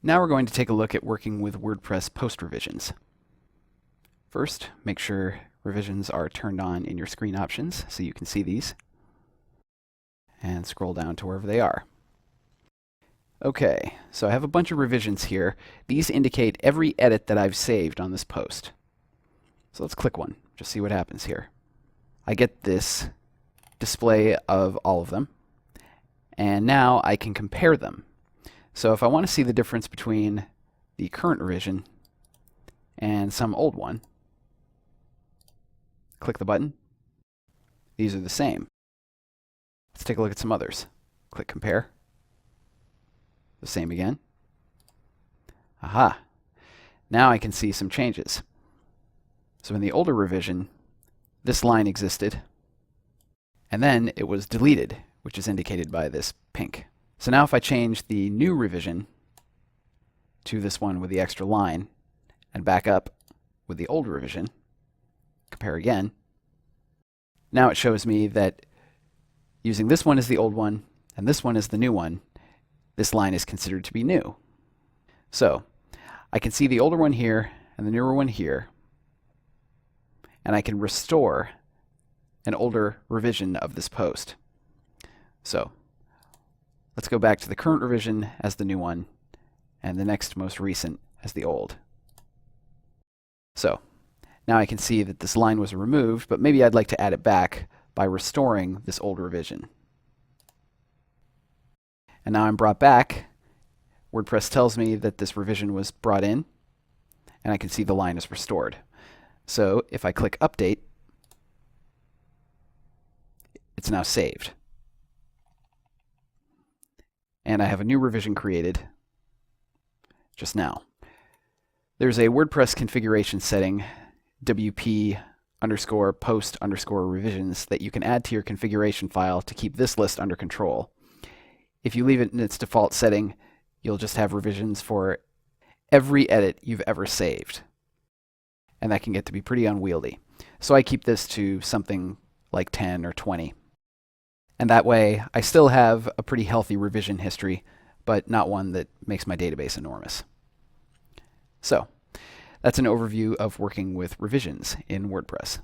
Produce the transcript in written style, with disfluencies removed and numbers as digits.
Now we're going to take a look at working with WordPress post revisions. First, make sure revisions are turned on in your screen options so you can see these. And scroll down to wherever they are. Okay, so I have a bunch of revisions here. These indicate every edit that I've saved on this post. So let's click one, just see what happens here. I get this display of all of them. And now I can compare them. So if I want to see the difference between the current revision and some old one, click the button. These are the same. Let's take a look at some others. Click compare. The same again. Aha! Now I can see some changes. So in the older revision, this line existed, and then it was deleted, which is indicated by this pink. So now if I change the new revision to this one with the extra line, and back up with the old revision, compare again, now it shows me that using this one as the old one, and this one as the new one, this line is considered to be new. So I can see the older one here and the newer one here, and I can restore an older revision of this post. So let's go back to the current revision as the new one, and the next most recent as the old. So now I can see that this line was removed, but maybe I'd like to add it back by restoring this old revision. And now I'm brought back. WordPress tells me that this revision was brought in, and I can see the line is restored. So if I click Update, it's now saved. And I have a new revision created just now. There's a WordPress configuration setting, WP_post_revisions, that you can add to your configuration file to keep this list under control. If you leave it in its default setting, you'll just have revisions for every edit you've ever saved. And that can get to be pretty unwieldy. So I keep this to something like 10 or 20. And that way, I still have a pretty healthy revision history, but not one that makes my database enormous. So that's an overview of working with revisions in WordPress.